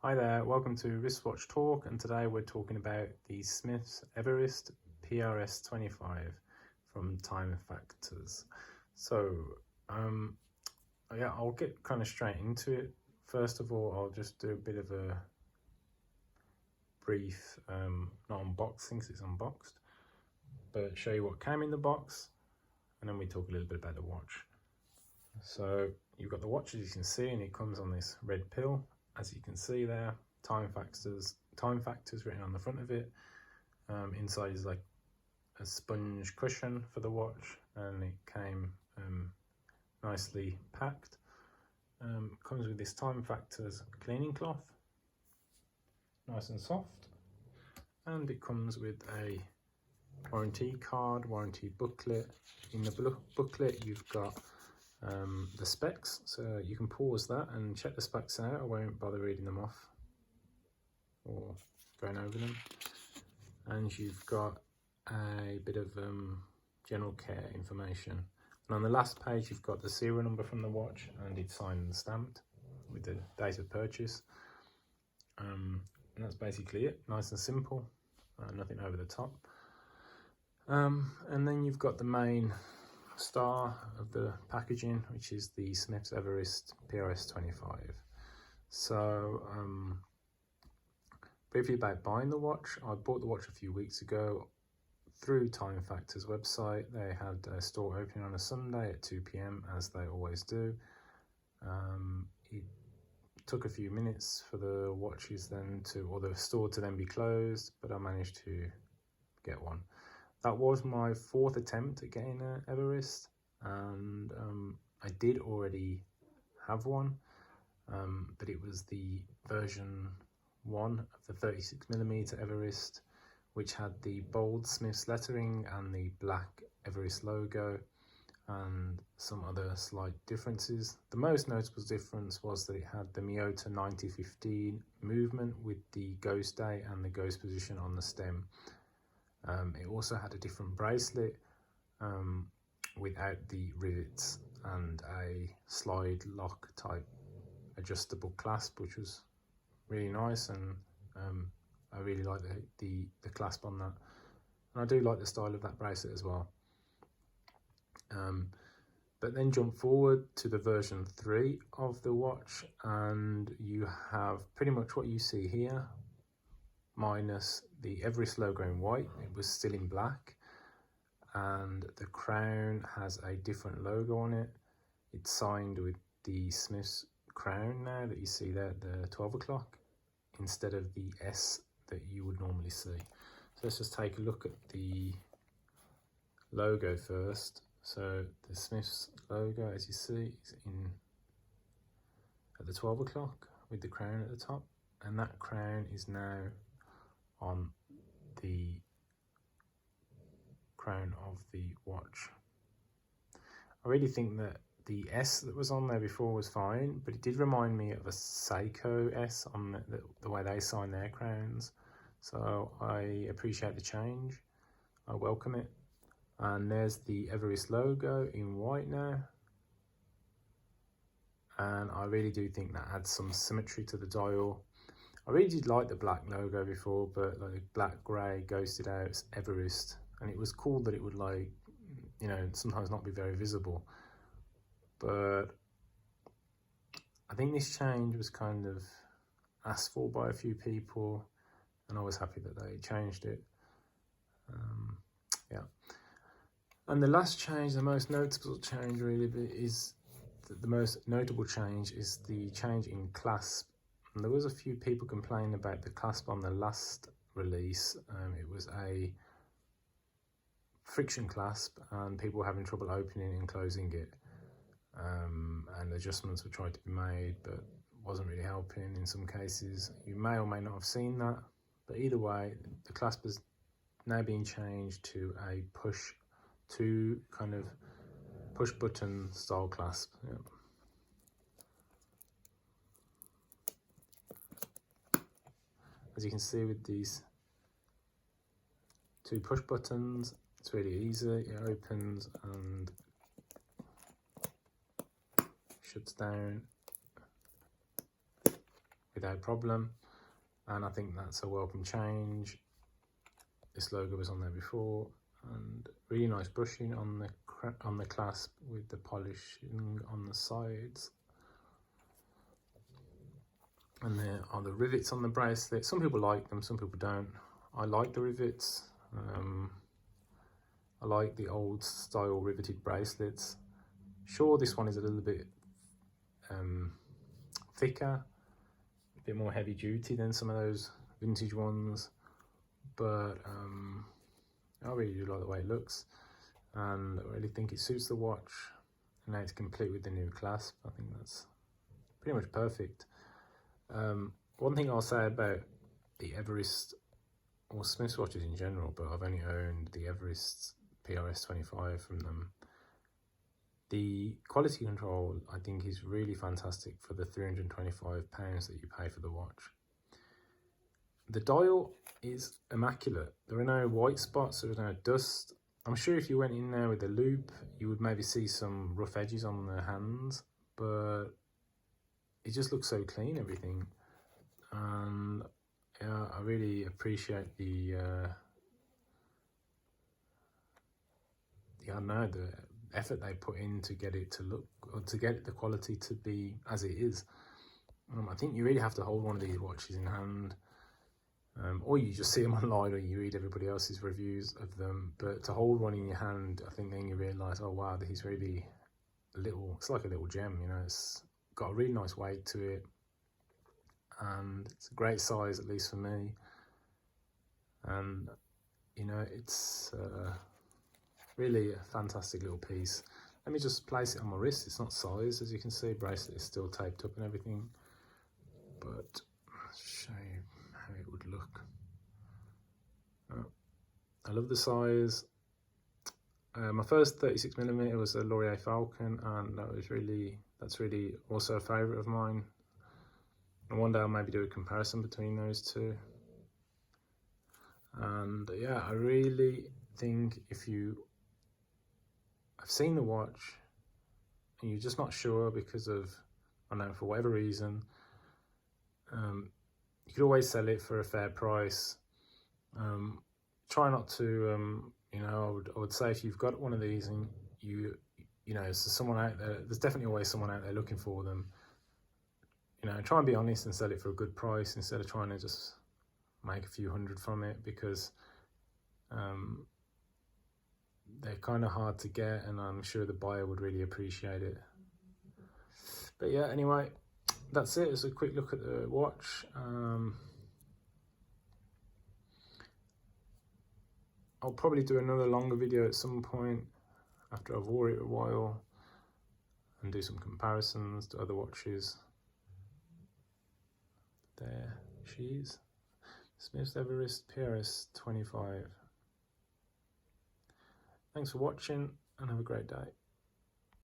Hi there, welcome to Wristwatch Talk, and today we're talking about the Smith's Everest PRS25 from Time Factors. So, I'll get kind of straight into it. First of all, I'll just do a bit of a brief, not unboxing because it's unboxed, but show you what came in the box, and then we talk a little bit about the watch. So, you've got the watch as you can see, and it comes on this red pill. As you can see there, time factors written on the front of it. Inside is like a sponge cushion for the watch, and it came nicely packed. Comes with this Time Factors cleaning cloth, nice and soft, and it comes with a warranty card, warranty booklet. In the booklet you've got the specs, so you can pause that and check the specs out. I won't bother reading them off or going over them. And you've got a bit of general care information, and on the last page you've got the serial number from the watch, and it's signed and stamped with the date of purchase. And that's basically it, nice and simple, nothing over the top. And then you've got the main star of the packaging, which is the Smith's Everest PRS25. So briefly about buying the watch. I bought the watch a few weeks ago through Time Factors website. They had a store opening on a Sunday at 2 PM as they always do. It took a few minutes for the watches then or the store to then be closed, but I managed to get one. That was my fourth attempt at getting an Everest, and I did already have one, but it was the version 1 of the 36mm Everest, which had the bold Smith's lettering and the black Everest logo, and some other slight differences. The most notable difference was that it had the Miyota 9015 movement with the ghost date and the ghost position on the stem. It also had a different bracelet without the rivets, and a slide lock type adjustable clasp, which was really nice, and I really like the clasp on that, and I do like the style of that bracelet as well. But then jump forward to the version 3 of the watch, and you have pretty much what you see here, minus the Everest logo in white. It was still in black, and the crown has a different logo on it. It's signed with the Smith's crown now that you see there at the 12 o'clock, instead of the S that you would normally see. So let's just take a look at the logo first. So the Smith's logo, as you see, is in at the 12 o'clock with the crown at the top, and that crown is now on the crown of the watch. I really think that the S that was on there before was fine, but it did remind me of a Seiko S on the way they sign their crowns. So I appreciate the change, I welcome it. And there's the Everest logo in white now, and I really do think that adds some symmetry to the dial. I really did like the black logo before, but like black, grey, ghosted out Everest, and it was cool that it would, like, you know, sometimes not be very visible. But I think this change was kind of asked for by a few people, and I was happy that they changed it. Yeah. And the last change, the most notable change really, is the most notable change is the change in clasp. And there was a few people complaining about the clasp on the last release. It was a friction clasp, and people were having trouble opening and closing it. And adjustments were tried to be made, but wasn't really helping in some cases. You may or may not have seen that, but either way, the clasp is now being changed to a push button style clasp. Yeah. As you can see with these 2 push buttons, it's really easy. It opens and shuts down without problem, and I think that's a welcome change. This logo was on there before, and really nice brushing on the clasp with the polishing on the sides. And there are the rivets on the bracelet. Some people like them, some people don't. I like the rivets. I like the old style riveted bracelets. Sure, this one is a little bit thicker, a bit more heavy duty than some of those vintage ones, but I really do like the way it looks, and I really think it suits the watch. And now it's complete with the new clasp. I think that's pretty much perfect. One thing I'll say about the Everest, or Smith's watches in general, but I've only owned the Everest PRS25 from them. The quality control, I think, is really fantastic for the £325 that you pay for the watch. The dial is immaculate. There are no white spots, there is no dust. I'm sure if you went in there with a loupe, you would maybe see some rough edges on the hands, but it just looks so clean, everything. And yeah, I really appreciate the effort they put in to get it to look, or to get the quality to be as it is. I think you really have to hold one of these watches in hand, or you just see them online, or you read everybody else's reviews of them. But to hold one in your hand, I think then you realise, oh wow, this is really it's like a little gem, you know. It's got a really nice weight to it, and it's a great size, at least for me. And you know, it's really a fantastic little piece. Let me just place it on my wrist. It's not sized, as you can see. Bracelet is still taped up and everything, but I'll show you how it would look. I love the size. My first 36mm was a Laurier Falcon, and that's really also a favourite of mine. And one day I'll maybe do a comparison between those two. And yeah, I really think if you have seen the watch and you're just not sure because of, I don't know, for whatever reason, you could always sell it for a fair price. Try not to, you know, I would say if you've got one of these and you know, there's someone out there, there's definitely always someone out there looking for them. You know, try and be honest and sell it for a good price instead of trying to just make a few hundred from it, because they're kind of hard to get, and I'm sure the buyer would really appreciate it. But yeah, anyway, that's it. It's a quick look at the watch. I'll probably do another longer video at some point after I've wore it a while and do some comparisons to other watches. There she is, Smith's Everest PRS25. Thanks for watching, and have a great day.